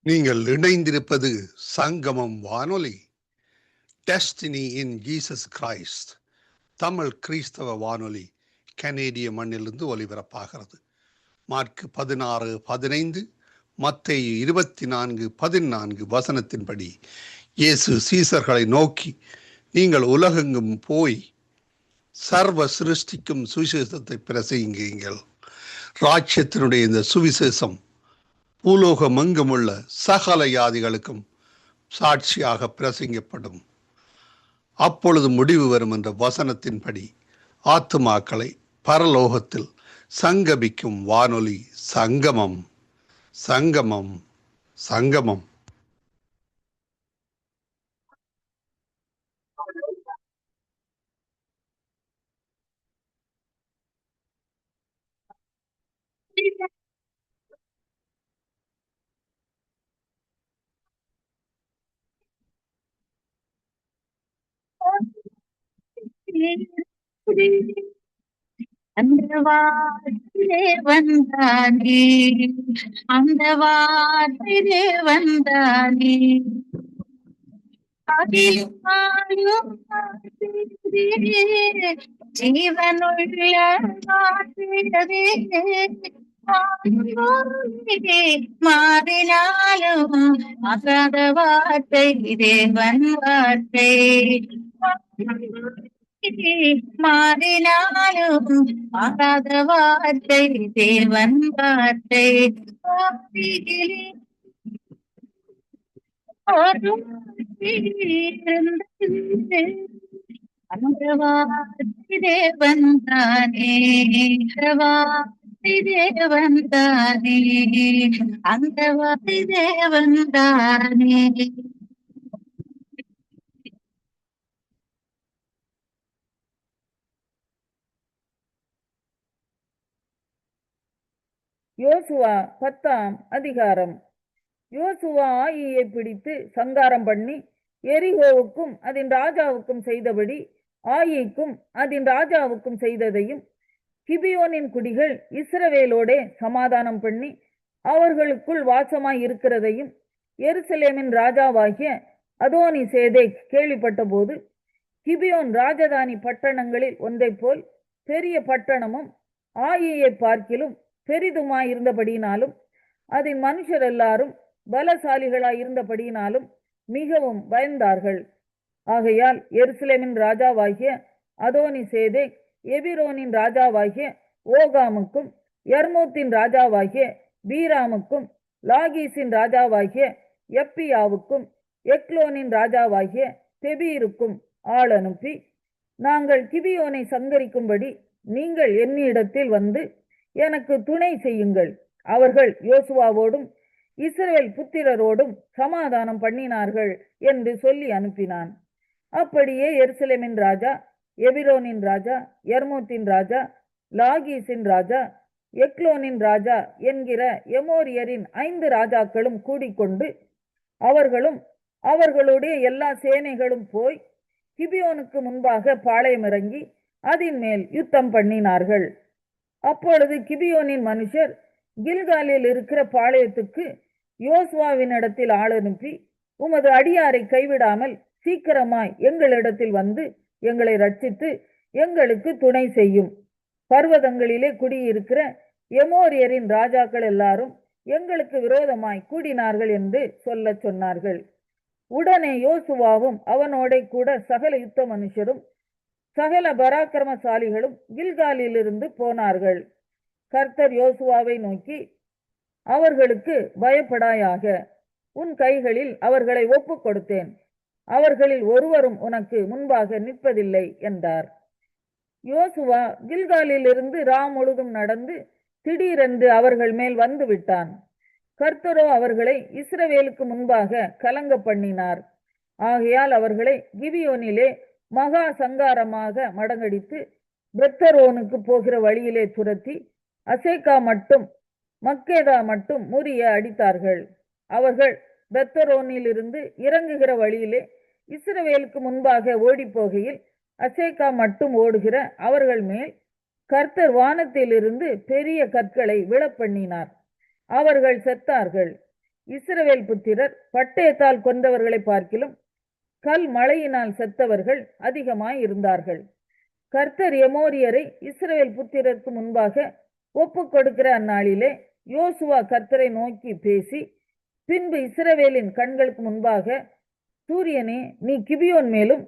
நீங்கள் இணைந்திருப்பது சங்கமம் வானொலி. Destiny in Jesus Christ Tamil கிறிஸ்தவ வானொலி கனேடிய மண்ணிலிருந்து ஒலிபரப்பாகிறது. மார்க் 16:15, மத்தேயு 24:14 வசனத்தின்படி இயேசு சீசர்களை நோக்கி, நீங்கள் உலகெங்கும் போய் சர்வ சிருஷ்டிக்கும் சுவிசேஷத்தை பிரசங்கியுங்கள். ராஜ்யத்தினுடைய இந்த சுவிசேஷம் பூலோகமெங்குமுள்ள சகல யாதிகளுக்கும் சாட்சியாக பிரசங்கப்படும். அப்பொழுது முடிவு வரும் என்ற வசனத்தின்படி ஆத்துமாக்களை பரலோகத்தில் சங்கமிக்கும் வானொலி சங்கமம். சங்கமம் சங்கமம். அந்த வார்த்தை வந்தானே, அந்த வார்த்தை வந்தானே, ஜீவனுள்ள மாறினாலும் அகாத வார்த்தை தேவன் வார்த்தை, மாறினாலும் ஆகாத வார்த்தை தேவன் வார்த்தை. அந்த வார்த்தை தேவன் தானே, வார்த்தை தேவன் தானே, அந்த வார்த்தை தேவன் தானே. யோசுவா 10ஆம் அதிகாரம். யோசுவா ஆயியை பிடித்து சங்காரம் பண்ணி எரிகோவுக்கும் அதன் ராஜாவுக்கும் செய்தபடி ஆயிக்கும் அதன் ராஜாவுக்கும் செய்ததையும், கிபியோனின் குடிகள் இஸ்ரவேலோடே சமாதானம் பண்ணி அவர்களுக்குள் வாசமாய் இருக்கிறதையும் எருசலேமின் ராஜாவாகிய அதோனி சேதேக் கேள்விப்பட்ட போது, கிபியோன் ராஜதானி பட்டணங்களில் ஒன்றை போல் பெரிய பட்டணமும் ஆயியை பார்க்கிலும் பெரிதுமாயிருந்தபடியினாலும் அதன் மனுஷர் எல்லாரும் பலசாலிகளாயிருந்தபடியினாலும் மிகவும் பயந்தார்கள். ஆகையால் எருசலேமின் ராஜாவாகிய அதோனி சேதேக் எபிரோனின் ராஜாவாகிய ஓகாமுக்கும் யர்மூத்தின் ராஜாவாகிய பீராமுக்கும் லாகீசின் ராஜாவாகிய எப்பியாவுக்கும் எக்லோனின் ராஜாவாகிய தெபீருக்கும் ஆள் அனுப்பி, நாங்கள் கிபியோனை சங்கரிக்கும்படி நீங்கள் என்னிடத்தில் வந்து எனக்கு துணை செய்யுங்கள். அவர்கள் யோசுவாவோடும் இஸ்ரவேல் புத்திரரோடும் சமாதானம் பண்ணினார்கள் என்று சொல்லி அனுப்பினான். அப்படியே எருசலேமின் ராஜா, எபிரோனின் ராஜா, யர்மூத்தின் ராஜா, லாகீசின் ராஜா, எக்லோனின் ராஜா என்கிற எமோரியரின் 5 ராஜாக்களும் கூடிக்கொண்டு அவர்களும் அவர்களுடைய எல்லா சேனைகளும் போய் கிபியோனுக்கு முன்பாக பாளையம் இறங்கி அதன் மேல் யுத்தம் பண்ணினார்கள். அப்பொழுது கிபியோனின் மனுஷர் கில்காலில் இருக்கிற பாளையத்துக்கு யோசுவாவினிடத்தில் ஆள் அனுப்பி, உமது அடியாரை கைவிடாமல் சீக்கிரமாய் எங்களிடத்தில் வந்து எங்களை ரட்சித்து எங்களுக்கு துணை செய்யும். பர்வதங்களிலே குடியிருக்கிற எமோரியரின் ராஜாக்கள் எல்லாரும் எங்களுக்கு விரோதமாய் கூடினார்கள் என்று சொல்ல சொன்னார்கள். உடனே யோசுவாவும் அவனோட கூட சகல யுத்த மனுஷரும் சகல பராக்கிரமசாலிகளும் கில்காலிலிருந்து போனார்கள். கர்த்தர் யோசுவாவை நோக்கி, அவர்களுக்கு பயப்படாயாக, உன் கைகளில் அவர்களை ஒப்புக் கொடுத்தேன், அவர்களில் ஒருவரும் உனக்கு முன்பாக நிற்பதில்லை என்றார். யோசுவா கில்காலிலிருந்து முழுதும் நடந்து திடீரென்று அவர்கள் மேல் வந்து விட்டான். கர்த்தரோ அவர்களை இஸ்ரவேலுக்கு முன்பாக கலங்க பண்ணினார். ஆகையால் அவர்களை கிபியோனிலே மகா சங்காரமாக மடங்கடித்து பெத்தரோனுக்கு போகிற வழியிலே துரத்தி அசேக்கா மட்டும் மக்கேதா மட்டும் முறிய அடித்தார்கள். அவர்கள் பெத்தரோனில் இருந்து இறங்குகிற வழியிலே இஸ்ரவேலுக்கு முன்பாக ஓடி போகையில் அசேக்கா மட்டும் ஓடுகிற அவர்கள் மேல் கர்த்தர் வானத்திலிருந்து பெரிய கற்களை விழப்பண்ணினார். அவர்கள் செத்தார்கள். இஸ்ரவேல் புத்திரர் பட்டயத்தால் கொண்டவர்களை பார்க்கிலும் கல் மழையினால் செத்தவர்கள் அதிகமாய் இருந்தார்கள். கர்த்தர் எமோரியரை இஸ்ரவேல் புத்திரருக்கு முன்பாக ஒப்புக் கொடுக்கிற அந்நாளிலே யோசுவா கர்த்தரை நோக்கி பேசி, பின்பு இஸ்ரவேலின் கண்களுக்கு முன்பாக, சூரியனே நீ கிபியோன் மேலும்,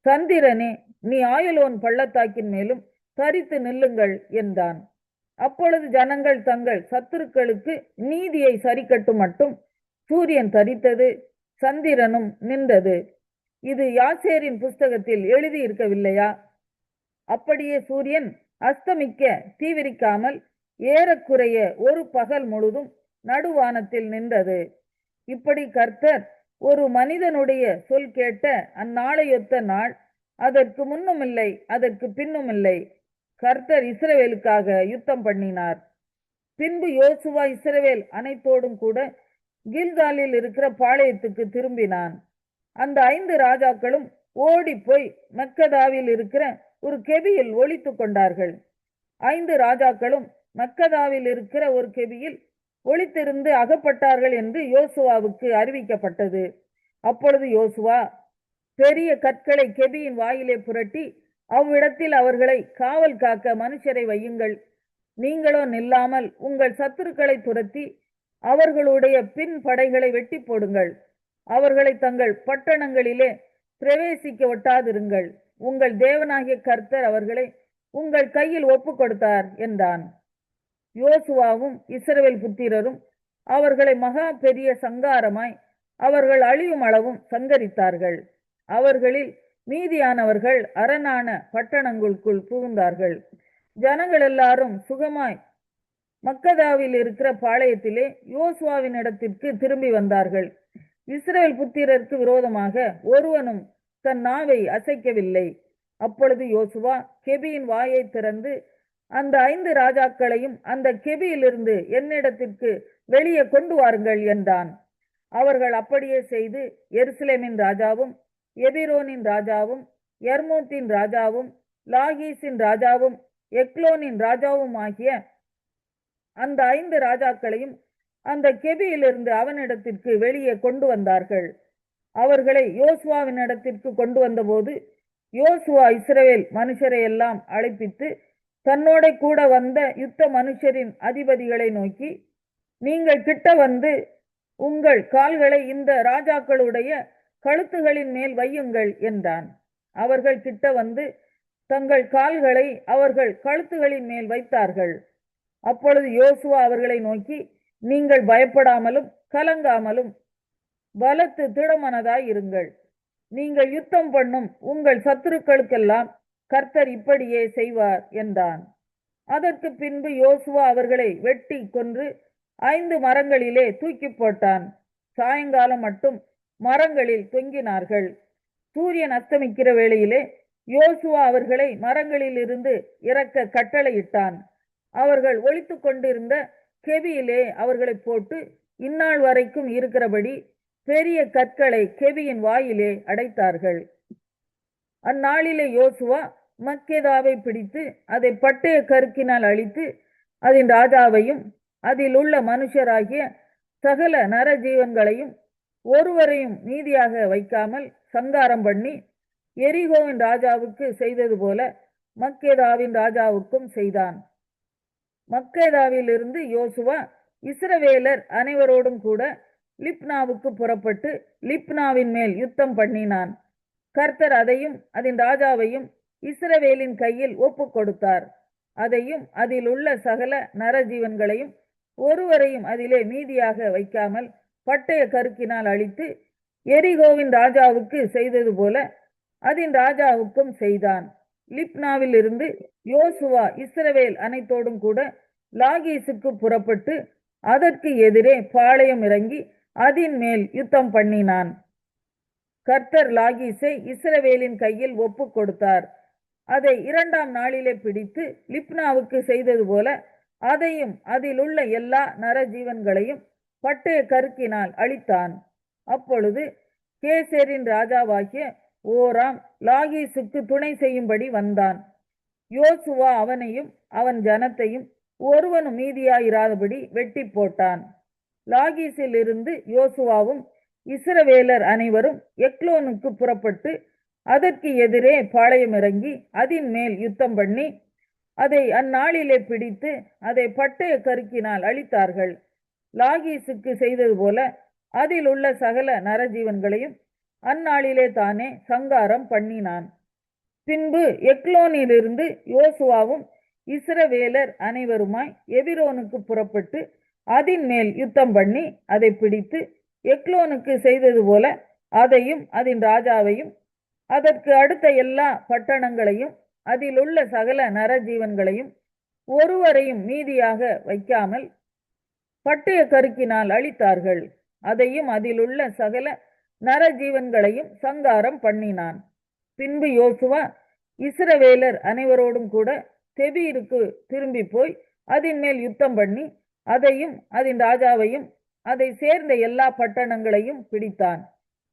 சந்திரனே நீ ஆயலோன் பள்ளத்தாக்கின் மேலும் தரித்து நில்லுங்கள் என்றான். அப்பொழுது ஜனங்கள் தங்கள் சத்துருக்களுக்கு நீதியை சரிக்கட்டும் மட்டும் சூரியன் தரித்தது, சந்திரனும் நின்றது. இது யாசேரின் புஸ்தகத்தில் எழுதி இருக்கவில்லையா? அப்படியே சூரியன் அஸ்தமிக்க தீவிரிக்காமல் ஏறக்குறைய ஒரு பகல் முழுதும் நடுவானத்தில் நின்றது. இப்படி கர்த்தர் ஒரு மனிதனுடைய சொல் கேட்ட அந்நாளையொத்த நாள் அதற்கு முன்னுமில்லை அதற்கு பின்னுமில்லை. கர்த்தர் இஸ்ரவேலுக்காக யுத்தம் பண்ணினார். பின்பு யோசுவா இஸ்ரவேல் அனைத்தோடும் கூட கில்காலில் இருக்கிற பாளையத்துக்கு திரும்பினான். அந்த 5 ராஜாக்களும் ஓடி போய் மக்கதாவில் இருக்கிற ஒரு கெபியில் ஒளித்து கொண்டார்கள். 5 ராஜாக்களும் மக்கதாவில் இருக்கிற ஒரு கெபியில் ஒளித்திருந்து அகப்பட்டார்கள் என்று யோசுவாவுக்கு அறிவிக்கப்பட்டது. அப்பொழுது யோசுவா பெரிய கற்களை கெபியின் வாயிலே புரட்டி அவ்விடத்தில் அவர்களை காவல் காக்க மனுஷரை வையுங்கள், நீங்களோ நில்லாமல் உங்கள் சத்துருக்களை துரத்தி அவர்களுடைய பின் படைகளை வெட்டி போடுங்கள், அவர்களை தங்கள் பட்டணங்களிலே பிரவேசிக்க ஒட்டாதிருங்கள், உங்கள் தேவனாகிய கர்த்தர் அவர்களை உங்கள் கையில் ஒப்பு கொடுத்தார் என்றான். யோசுவாவும் இஸ்ரவேல் புத்திரரும் அவர்களை மகா பெரிய சங்காரமாய் அவர்கள் அழியும் அளவும் சங்கரித்தார்கள். அவர்களில் மீதியானவர்கள் அரணான பட்டணங்களுக்குள் புகுந்தார்கள். ஜனங்கள் எல்லாரும் சுகமாய் மக்கதாவில் இருக்கிற பாளையத்திலே யோசுவாவின் இடத்திற்கு திரும்பி வந்தார்கள். இஸ்ரவேல் புத்திரருக்கு விரோதமாக ஒருவனும் தன் நாவை அசைக்கவில்லை. அப்பொழுது யோசுவா கெபியின் வாயை திறந்து அந்த 5 ராஜாக்களையும் அந்த கெபியிலிருந்து என்னிடத்திற்கு வெளியே கொண்டு வாருங்கள் என்றான். அவர்கள் அப்படியே செய்து எருசலேமின் ராஜாவும் எபிரோனின் ராஜாவும் யர்மூத்தின் ராஜாவும் லாகீசின் ராஜாவும் எக்லோனின் ராஜாவும் ஆகிய அந்த 5 ராஜாக்களையும் அந்த கெபியிலிருந்து அவனிடத்திற்கு வெளியே கொண்டு வந்தார்கள். அவர்களை யோசுவாவின் இடத்திற்கு கொண்டு வந்தபோது யோசுவா இஸ்ரவேல் மனுஷரை எல்லாம் அழைப்பித்து தன்னோட கூட வந்த யுத்த மனுஷரின் அதிபதிகளை நோக்கி, நீங்கள் கிட்ட வந்து உங்கள் கால்களை இந்த ராஜாக்களுடைய கழுத்துகளின் மேல் வையுங்கள் என்றான். அவர்கள் கிட்ட வந்து தங்கள் கால்களை அவர்கள் கழுத்துகளின் மேல் வைத்தார்கள். அப்பொழுது யோசுவா அவர்களை நோக்கி, நீங்கள் பயப்படாமலும் கலங்காமலும் பலத்து திடமனதாய் இருங்கள், நீங்கள் யுத்தம் பண்ணும் உங்கள் சத்துருக்களுக்கெல்லாம் கர்த்தர் இப்படியே செய்வார் என்றான். அதற்கு பின்பு யோசுவா அவர்களை வெட்டி கொன்று 5 மரங்களிலே தூக்கி போட்டான். சாயங்காலம் மட்டும் மரங்களில் தொங்கினார்கள். சூரியன் அஸ்தமிக்கிற வேளையிலே யோசுவா அவர்களை மரங்களில் இருந்து இறக்க கட்டளையிட்டான். அவர்கள் ஒளித்து கொண்டிருந்த கெபியிலே அவர்களை போட்டு இந்நாள் வரைக்கும் இருக்கிறபடி பெரிய கற்களை கெபியின் வாயிலே அடைத்தார்கள். அந்நாளிலே யோசுவா மக்கெதாவை பிடித்து அதை பட்டய கருக்கினால் அழித்து அதன் ராஜாவையும் அதில் உள்ள மனுஷராகிய சகல நரஜீவன்களையும் ஒருவரையும் மீதியாக வைக்காமல் சங்காரம் பண்ணி எரிகோவின் ராஜாவுக்கு செய்தது போல மக்கெதாவின் ராஜாவுக்கும் செய்தான். மக்கெதாவிலிருந்து யோசுவா இஸ்ரவேலர் அனைவரோடும் கூட லிப்னாவுக்கு புறப்பட்டு லிப்னாவின் மேல் யுத்தம் பண்ணினான். கர்த்தர் அதையும் அதன் ராஜாவையும் இஸ்ரவேலின் கையில் ஒப்பு கொடுத்தார். அதையும் அதில் உள்ள சகல நரஜீவன்களையும் ஒருவரையும் அதிலே மீதியாக வைக்காமல் பட்டய கருக்கினால் அழித்து எரிகோவின் ராஜாவுக்கு செய்தது போல அதன் ராஜாவுக்கும் செய்தான். லிப்னாவில் இருந்து யோசுவா இஸ்ரவேல் அனைத்தோடும் கூட லாகீசுக்கு புறப்பட்டு அதற்கு எதிரே பாளையம் இறங்கி அதன் மேல் யுத்தம் பண்ணினான். கர்த்தர் லாகீஸை இஸ்ரவேலின் கையில் ஒப்பு கொடுத்தார். அதை 2ஆம் நாளிலே பிடித்து லிப்னாவுக்கு செய்தது போல அதையும் அதில் உள்ள எல்லா நரஜீவன்களையும் பட்டய கருக்கினால் அழித்தான். அப்பொழுது கேசேரின் ராஜாவாகிய ஓராம் லாகீசுக்கு துணை செய்யும்படி வந்தான். யோசுவா அவனையும் அவன் ஜனத்தையும் ஒருவனும் மீதியாயிராதபடி வெட்டி போட்டான். லாகீசில் இருந்து யோசுவாவும் இஸ்ரவேலர் அனைவரும் எக்லோனுக்கு புறப்பட்டு அதற்கு எதிரே பாளையம் இறங்கி அதன் மேல் யுத்தம் பண்ணி அதை அந்நாளிலே பிடித்து அதை பட்டய கருக்கினால் அழித்தார்கள். லாகீசுக்கு செய்தது போல அதில் உள்ள சகல நரஜீவன்களையும் அந்நாளிலே தானே சங்காரம் பண்ணினான். பின்பு எக்லோனிலிருந்து யோசுவாவும் இஸ்ரவேலர் அனைவருமாய் எபிரோனுக்கு புறப்பட்டு அதன் மேல் யுத்தம் பண்ணி அதை பிடித்து எக்லோனுக்கு செய்தது போல அதையும் அதன் ராஜாவையும் அதற்கு அடுத்த எல்லா பட்டணங்களையும் அதில் உள்ள சகல நரஜீவன்களையும் ஒருவரையும் மீதியாக வைக்காமல் பட்டய கருக்கினால் அழித்தார்கள். அதையும் அதில் உள்ள சகல நரஜீவன்களையும் சங்காரம் பண்ணினான். பின்பு யோசுவா இஸ்ரவேலர் அனைவரோடும் கூட தெபீருக்கு திரும்பி போய் அதன் மேல் யுத்தம் பண்ணி அதையும் அதன் ராஜாவையும் அதை சேர்ந்த எல்லா பட்டணங்களையும் பிடித்தான்.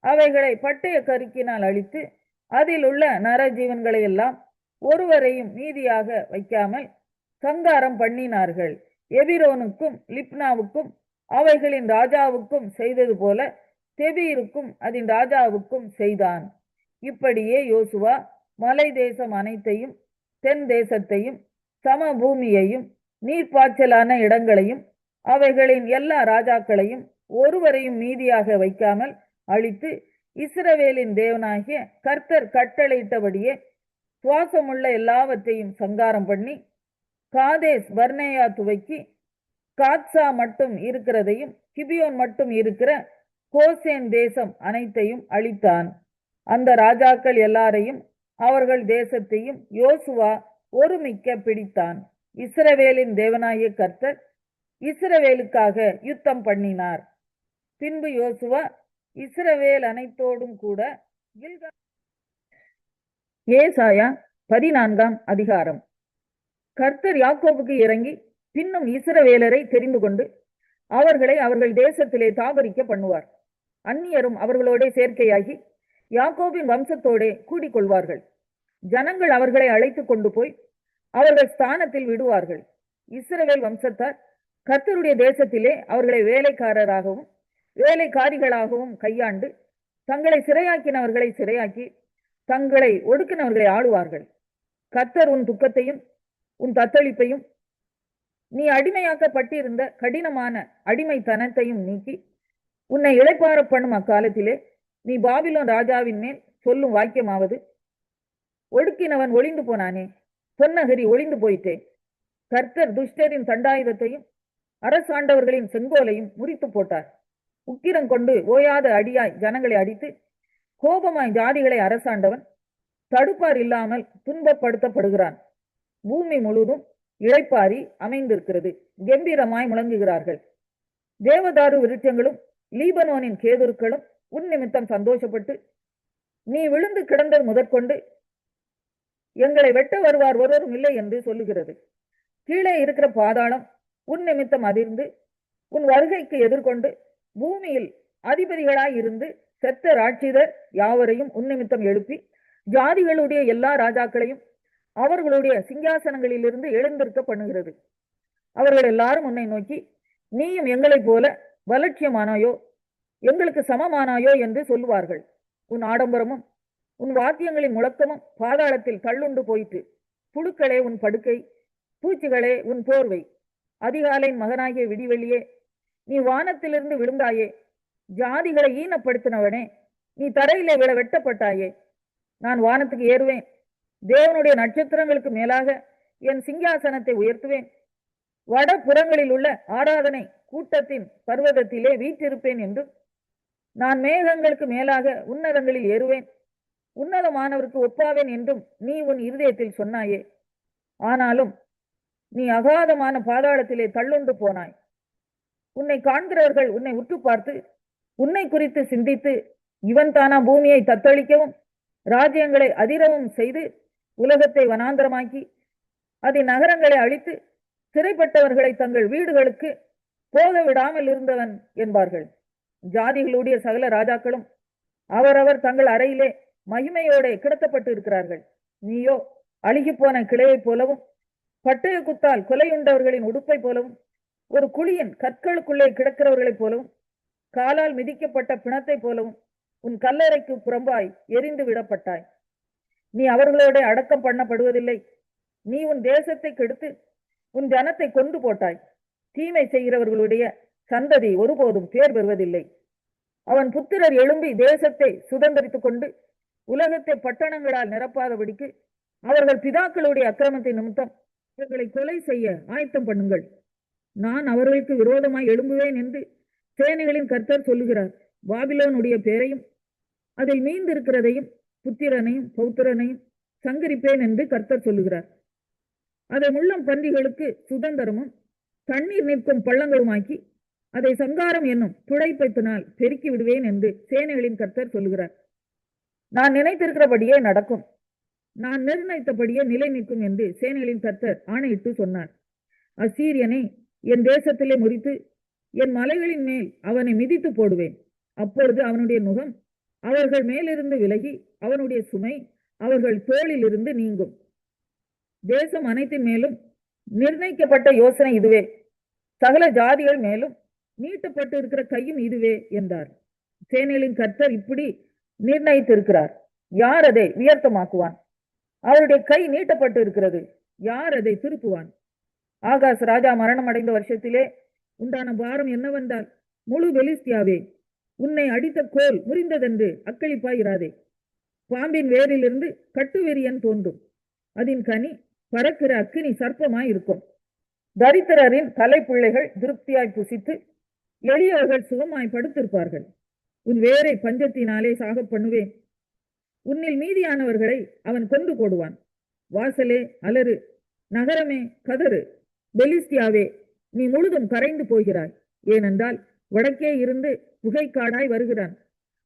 அவைகளை பட்டய கருக்கினால் அழித்து அதில் உள்ள நரஜீவன்களை எல்லாம் ஒருவரையும் மீதியாக வைக்காமல் சங்காரம் பண்ணினார்கள். எபிரோனுக்கும் லிப்னாவுக்கும் அவைகளின் ராஜாவுக்கும் செய்தது போல தெபீருக்கும் அதன் ராஜாவுக்கும் செய்தான். இப்படியே யோசுவா மலை தேசம் அனைத்தையும் தென் தேசத்தையும் சமபூமியையும் நீர்ப்பாய்ச்சலான இடங்களையும் அவைகளின் எல்லா ராஜாக்களையும் ஒருவரையும் மீதியாக வைக்காமல் அழித்து இஸ்ரவேலின் தேவனாகிய கர்த்தர் கட்டளையிட்டபடியே சுவாசமுள்ள எல்லாவற்றையும் சங்காரம் பண்ணி காதேஸ் பர்னேயா துவக்கி காத்சா மட்டும் இருக்கிறதையும் கிபியோன் மட்டும் இருக்கிற கோசேன் தேசம் அனைத்தையும் அழித்தான். அந்த ராஜாக்கள் எல்லாரையும் அவர்கள் தேசத்தையும் யோசுவா ஒருமிக்க பிடித்தான். இஸ்ரவேலின் தேவனாகிய கர்த்தர் இஸ்ரவேலுக்காக யுத்தம் பண்ணினார். பின்பு யோசுவா இஸ்ரவேல் அனைத்தோடும் கூட ஏசாயா 14ஆம் அதிகாரம். கர்த்தர் யாக்கோபுக்கு இறங்கி பின்னும் இஸ்ரவேலரை தெரிந்து கொண்டு அவர்களை அவர்கள் தேசத்திலே தாபரிக்க பண்ணுவார். அந்நியரும் அவர்களோட சேர்க்கையாகி யாக்கோபின் வம்சத்தோடே கூடிக்கொள்வார்கள். ஜனங்கள் அவர்களை அழைத்து கொண்டு போய் அவர்கள் ஸ்தானத்தில் விடுவார்கள். இஸ்ரவேல் வம்சத்தார் கர்த்தருடைய தேசத்திலே அவர்களை வேலைக்காரராகவும் வேலைக்காரிகளாகவும் கையாண்டு தங்களை சிறையாக்கினவர்களை சிறையாக்கி தங்களை ஒடுக்கினவர்களை ஆளுவார்கள். கர்த்தர் உன் துக்கத்தையும் உன் தத்தளிப்பையும் நீ அடிமையாக்கப்பட்டிருந்த கடினமான அடிமைத்தனத்தையும் நீக்கி உன்னை இளைப்பார பண்ணும் அக்காலத்திலே நீ பாபிலோன் ராஜாவின் மேல் சொல்லும் வாக்கியமாவது, ஒடுக்கினவன் ஒளிந்து போனானே, பொன்னகரி ஒளிந்து போயிட்டே. கர்த்தர் துஷ்டரின் தண்டாயுதத்தையும் அரசாண்டவர்களின் செங்கோலையும் முறித்து போட்டார். உக்கிரம் கொண்டு ஓயாத அடியாய் ஜனங்களை அடித்து கோபமாய் ஜாதிகளை அரசாண்டவன் தடுப்பார் இல்லாமல் துன்பப்படுத்தப்படுகிறான். பூமி முழுதும் இளைப்பாரி அமைந்திருக்கிறது, கம்பீரமாய் முழங்குகிறார்கள். தேவதாரு விருட்சங்களும் லீபனோனின் கேதுருக்களும் உன் நிமித்தம் சந்தோஷப்பட்டு நீ விழுந்து கிடந்தது முதற்கொண்டு எங்களை வெட்ட வருவார் ஒருவரும் இல்லை என்று சொல்லுகிறது. கீழே இருக்கிற பாதாளம் உன் நிமித்தம் அதிர்ந்து உன் வருகைக்கு எதிர்கொண்டு பூமியில் அதிபதிகளாய் இருந்து செத்த ராட்சிதர் யாவரையும் உன் நிமித்தம் எழுப்பி ஜாதிகளுடைய எல்லா ராஜாக்களையும் அவர்களுடைய சிங்காசனங்களிலிருந்து எழுந்திருக்க பண்ணுகிறது. அவர்கள் எல்லாரும் உன்னை நோக்கி, நீயும் எங்களைப் போல வலட்சியமானாயோ, எங்களுக்கு சமமானாயோ என்று சொல்லுவார்கள். உன் ஆடம்பரமும் உன் வாத்தியங்களின் முழக்கமும் பாதாளத்தில் தள்ளுண்டு போயிற்று. புழுக்களே உன் படுக்கை, பூச்சிகளே உன் போர்வை. அதிகாலையின் மகனாகிய விடிவெளியே, நீ வானத்திலிருந்து விழுந்தாயே. ஜாதிகளை ஈனப்படுத்தினவனே, நீ தரையிலே விழ வெட்டப்பட்டாயே. நான் வானத்துக்கு ஏறுவேன், தேவனுடைய நட்சத்திரங்களுக்கு மேலாக என் சிங்காசனத்தை உயர்த்துவேன். வட புறங்களில் உள்ள ஆராதனை கூட்டத்தின் பர்வதத்திலே வீற்றிருப்பேன் என்றும், நான் மேகங்களுக்கு மேலாக உன்னதங்களில் ஏறுவேன், உன்னதமானவருக்கு ஒப்பாவேன் என்றும் நீ உன் இருதயத்தில் சொன்னாயே. ஆனாலும் நீ அகாதமான பாதாளத்திலே தள்ளுண்டு போனாய். உன்னை காண்கிறவர்கள் உன்னை உற்று பார்த்து உன்னை குறித்து சிந்தித்து, இவன் தானா பூமியை தத்தளிக்கவும் ராஜ்யங்களை அதிரவும் செய்து உலகத்தை வனாந்தரமாக்கி அதன் நகரங்களை அழித்து சிறைப்பட்டவர்களை தங்கள் வீடுகளுக்கு போக விடாமல் இருந்தவன் என்பார்கள். ஜாதிகளுடைய சகல ராஜாக்களும் அவரவர் தங்கள் அறையிலே மகிமையோட கிடத்தப்பட்டு இருக்கிறார்கள். நீயோ அழுகி போன கிளையைப் போலவும் பட்டய குத்தால் கொலையுண்டவர்களின் உடுப்பை போலவும் ஒரு குழியின் கற்களுக்குள்ளே கிடக்கிறவர்களைப் போலவும் காலால் மிதிக்கப்பட்ட பிணத்தை போலவும் உன் கல்லறைக்கு புறம்பாய் எரிந்து விடப்பட்டாய். நீ அவர்களோட அடக்கம் பண்ணப்படுவதில்லை. நீ உன் தேசத்தை கெடுத்து உன் ஜனத்தை கொண்டு போட்டாய். தீமை செய்கிறவர்களுடைய சந்ததி ஒருபோதும் பேர் பெறுவதில்லை. அவன் புத்திரர் எழும்பி தேசத்தை சுதந்திரித்துக் கொண்டு உலகத்தை பட்டணங்களால் நிரப்பாதபடிக்கு அவர்கள் பிதாக்களுடைய அக்கிரமத்தை நிமித்தம் அவர்களை கொலை செய்ய ஆயத்தம் பண்ணுங்கள். நான் அவர்களுக்கு விரோதமாய் எழும்புவேன் என்று சேனைகளின் கர்த்தர் சொல்லுகிறார். பாபிலோனுடைய பேரையும் அதில் மீந்திருக்கிறதையும் புத்திரனையும் பௌத்திரனையும் சங்கரிப்பேன் என்று கர்த்தர் சொல்லுகிறார். அதை முள்ளம் பன்றிகளுக்கு சுதந்திரமும் தண்ணீர் நிற்கும் பள்ளங்களுமாக்கி அதை சங்காரம் என்னும் துடைப்பத்தினால் பெருக்கி விடுவேன் என்று சேனைகளின் கர்த்தர் சொல்லுகிறார். நான் நினைத்திருக்கிறபடியே நடக்கும், நான் நிர்ணயித்தபடியே நிலை நிற்கும் என்று சேனைகளின் கர்த்தர் ஆணையிட்டு சொன்னார். அசீரியனை என் தேசத்திலே முறித்து என் மலைகளின் மேல் அவனை மிதித்து போடுவேன். அப்பொழுது அவனுடைய நுகம் அவர்கள் மேலிருந்து விலகி அவனுடைய சுமை அவர்கள் தோளில் இருந்து நீங்கும். தேசம் அனைத்தின் மேலும் நிர்ணயிக்கப்பட்ட யோசனை இதுவே, சகல ஜாதிகள் மேலும் நீட்டப்பட்டு இருக்கிற கையும் இதுவே என்றார். சேனைகளின் கர்த்தர் இப்படி நிர்ணயித்திருக்கிறார். யார் அதை வியர்த்தமாக்குவான்? அவருடைய கை நீட்டப்பட்டு இருக்கிறது, யார் அதை திருப்புவான்? ஆகாஸ் ராஜா மரணம் அடைந்த வருஷத்திலே உண்டான பாரம் என்னவென்றால், முழு பெலிஸ்தியாவே, உன்னை அடித்த கோல் முறிந்ததென்று அக்களிப்பாயிராதே. பாம்பின் வேரிலிருந்து கட்டுவெறியன் தோன்றும், அதன் கனி பறக்கிற அக்கினி சர்ப்பமாய் இருக்கும். தரித்திரரின் தலைப்பிள்ளைகள் திருப்தியாய் புசித்து எளியவர்கள் சுகமாய் படுத்திருப்பார்கள். உன் வேரை பஞ்சத்தினாலே சாக பண்ணுவேன், உன்னில் மீதியானவர்களை அவன் கொண்டு போடுவான். வாசலே அலறு, நகரமே கதறு, பெலிஸ்தியாவே நீ முழுதும் கரைந்து போகிறாய். ஏனென்றால் வடக்கே இருந்து புகைக்காடாய் வருகிறான்,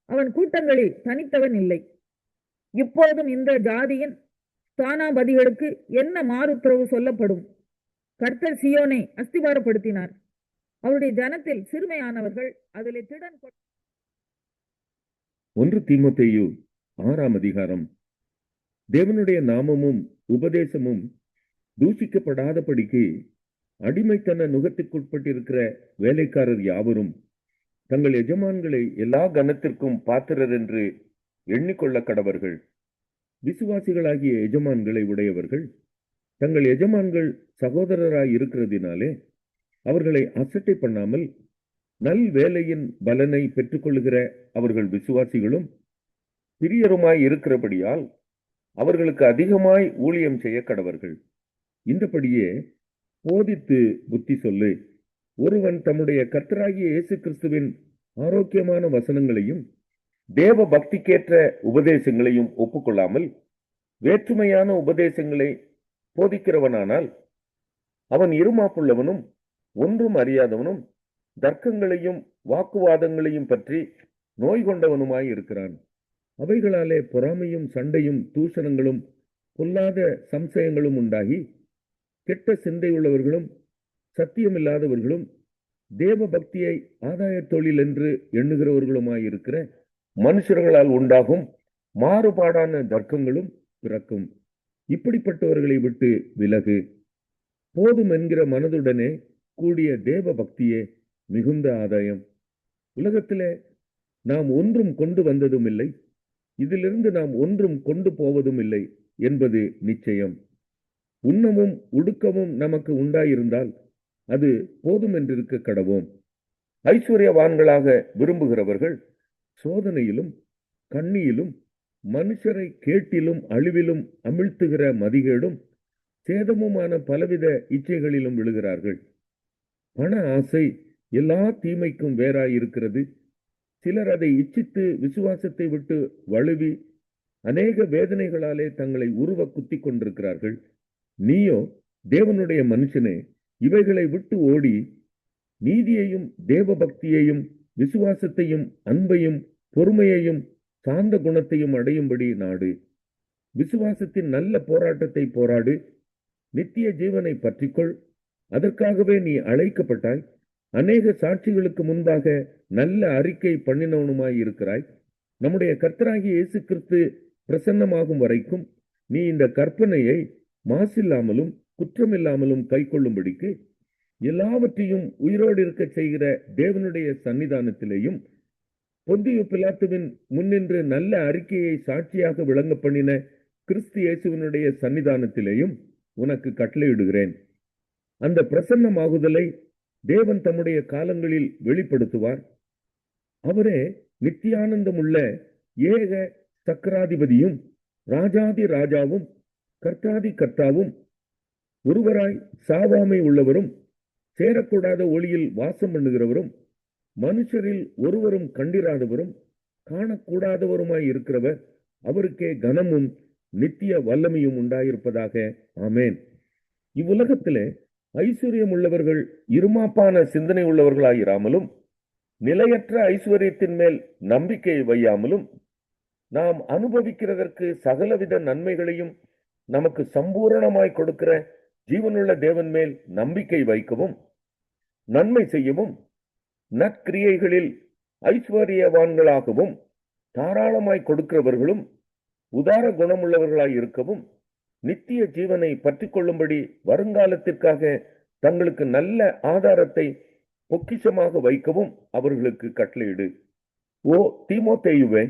அவன் கூட்டங்களில் தனித்தவன் இல்லை. இப்போதும் இந்த ஜாதியின் ஸ்தானாபதிகளுக்கு என்ன மாறுத்தரவு சொல்லப்படும்? கர்த்தர் சியோனை அஸ்திபாரப்படுத்தினார், அவருடைய ஜனத்தில் சிறுமையானவர்கள் அதிலே திடன். 1 தீமோத்தேயு 6ஆம் அதிகாரம். தேவனுடைய நாமமும் உபதேசமும் தூஷிக்கப்படாதபடிக்கு அடிமைத்தன நுகத்துக்குட்பட்டிருக்கிற வேலைக்காரர் யாவரும் தங்கள் எஜமான்களை எல்லா கனத்திற்கும் பாத்திரர் என்று எண்ணிக்கொள்ள கடவர்கள். விசுவாசிகளாகிய எஜமான்களை உடையவர்கள் தங்கள் எஜமான்கள் சகோதரராய் இருக்கிறதினாலே அவர்களை அசட்டை பண்ணாமல் நல் வேலையின் பலனை பெற்றுக்கொள்ளுகிற அவர்கள் விசுவாசிகளும் பிரியருமாய் இருக்கிறபடியால் அவர்களுக்கு அதிகமாய் ஊழியம் செய்ய கடவர்கள். இந்தபடியே போதித்து புத்தி சொல்லு. ஒருவன் தம்முடைய கர்த்தராகிய இயேசு கிறிஸ்துவின் ஆரோக்கியமான வசனங்களையும் தேவ பக்திக்கேற்ற உபதேசங்களையும் ஒப்புக்கொள்ளாமல் வேற்றுமையான உபதேசங்களை போதிக்கிறவனானால் அவன் இருமாப்புள்ளவனும் ஒன்றும் அறியாதவனும் தர்க்கங்களையும் வாக்குவாதங்களையும் பற்றி நோய் கொண்டவனுமாய் இருக்கிறான். அவைகளாலே பொறாமையும் சண்டையும் தூஷணங்களும் பொல்லாத சம்சயங்களும் உண்டாகி கெட்ட சிந்தையுள்ளவர்களும் சத்தியமில்லாதவர்களும் தேவ பக்தியை ஆதாய தொழில் என்று எண்ணுகிறவர்களுமாயிருக்கிற மனுஷர்களால் உண்டாகும் மாறுபாடான தர்க்கங்களும் பிறக்கும். இப்படிப்பட்டவர்களை விட்டு விலகு. போதும் என்கிற மனதுடனே கூடிய தேவ பக்தியே மிகுந்த ஆதாயம். உலகத்திலே நாம் ஒன்றும் கொண்டு வந்ததும் இல்லை, இதிலிருந்து நாம் ஒன்றும் கொண்டு போவதும் இல்லை என்பது நிச்சயம். உண்ணவும் உடுக்கவும் நமக்கு உண்டாயிருந்தால் அது போதும் என்றிருக்க கடவோம். ஐஸ்வர்யவான்களாக விரும்புகிறவர்கள் சோதனையிலும் கண்ணியிலும் மனுஷரை கேட்டிலும் அழிவிலும் அமிழ்த்துகிற மதிகேடும் சேதமுமான பலவித இச்சைகளிலும் விழுகிறார்கள். பண ஆசை எல்லா தீமைக்கும் வேறாயிருக்கிறது. சிலர் அதை இச்சித்து விசுவாசத்தை விட்டு வழுவி அநேக வேதனைகளாலே தங்களை உருவ குத்தி கொண்டிருக்கிறார்கள். நீயோ தேவனுடைய மனுஷனே, இவைகளை விட்டு ஓடி நீதியையும் தேவ பக்தியையும் விசுவாசத்தையும் அன்பையும் பொறுமையையும் சாந்த குணத்தையும் அடையும்படி நாடு. விசுவாசத்தின் நல்ல போராட்டத்தை போராடு. நித்திய ஜீவனை பற்றிக்கொள். அதற்காகவே நீ அழைக்கப்பட்டாய். அநேக சாட்சிகளுக்கு முன்பாக நல்ல அறிக்கை பண்ணினவனுமாய் இருக்கிறாய். நம்முடைய கர்த்தராகிய இயேசு கிறிஸ்து பிரசன்னமாகும் வரைக்கும் நீ இந்த கற்பனையை மாசில்லாமலும் குற்றமில்லாமலும் கை கொள்ளும்படிக்கு எல்லாவற்றையும் உயிரோடு இருக்க செய்கிற தேவனுடைய சன்னிதானத்திலேயும் பொந்தியு பிலாத்துவின் முன்னின்று நல்ல அறிக்கையை சாட்சியாக விளங்க பண்ணின கிறிஸ்து இயேசுவினுடைய சன்னிதானத்திலேயும் உனக்கு கட்டளையிடுகிறேன். அந்த பிரசன்னமாகுதலை தேவன் தம்முடைய காலங்களில் வெளிப்படுத்துவார். அவரே நித்தியானந்தமுள்ள ஏக சக்கராதிபதியும் ராஜாதி ராஜாவும் கர்த்தாதி கர்த்தாவும் ஒருவராய் சாவாமை உள்ளவரும் சேரக்கூடாத ஒளியில் வாசம் பண்ணுகிறவரும் மனுஷரில் ஒருவரும் கண்டிராதவரும் காணக்கூடாதவருமாய் இருக்கிறவர், அவருக்கே கனமும் நித்திய வல்லமையும் உண்டாயிருப்பதாக. ஆமேன். இவ்வுலகத்திலே ஐஸ்வர்யம் உள்ளவர்கள் இருமாப்பான சிந்தனை உள்ளவர்களாயிராமலும் நிலையற்ற ஐஸ்வர்யத்தின் மேல் நம்பிக்கை வையாமலும் நாம் அனுபவிக்கிறதற்கு சகலவித நன்மைகளையும் நமக்கு சம்பூரணமாய் கொடுக்கிற ஜீவனுள்ள தேவன் மேல் நம்பிக்கை வைக்கவும் நன்மை செய்யவும் நற்கிரியைகளில் ஐஸ்வர்யவான்களாகவும் தாராளமாய் கொடுக்கிறவர்களும் உதார குணமுள்ளவர்களாய் இருக்கவும் நித்திய ஜீவனை பற்றி கொள்ளும்படி வருங்காலத்திற்காக தங்களுக்கு நல்ல ஆதாரத்தை பொக்கிஷமாக வைக்கவும் அவர்களுக்கு கட்டளையிடு. ஓ தீமோத்தேயுவே,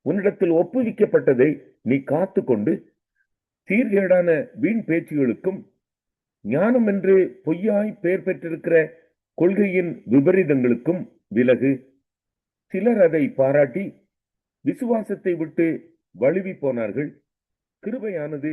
உன்னிடத்தில் ஒப்புவிக்கப்பட்டதை நீ காத்து கொண்டு சீர்கேடான வீண் பேச்சுகளுக்கும் ஞானம் என்று பொய்யாய் பெயர் பெற்றிருக்கிற கொள்கையின் விபரீதங்களுக்கும் விலகு. சிலர் அதை பாராட்டி விசுவாசத்தை விட்டு வழுவி போனார்கள். கிருபையானது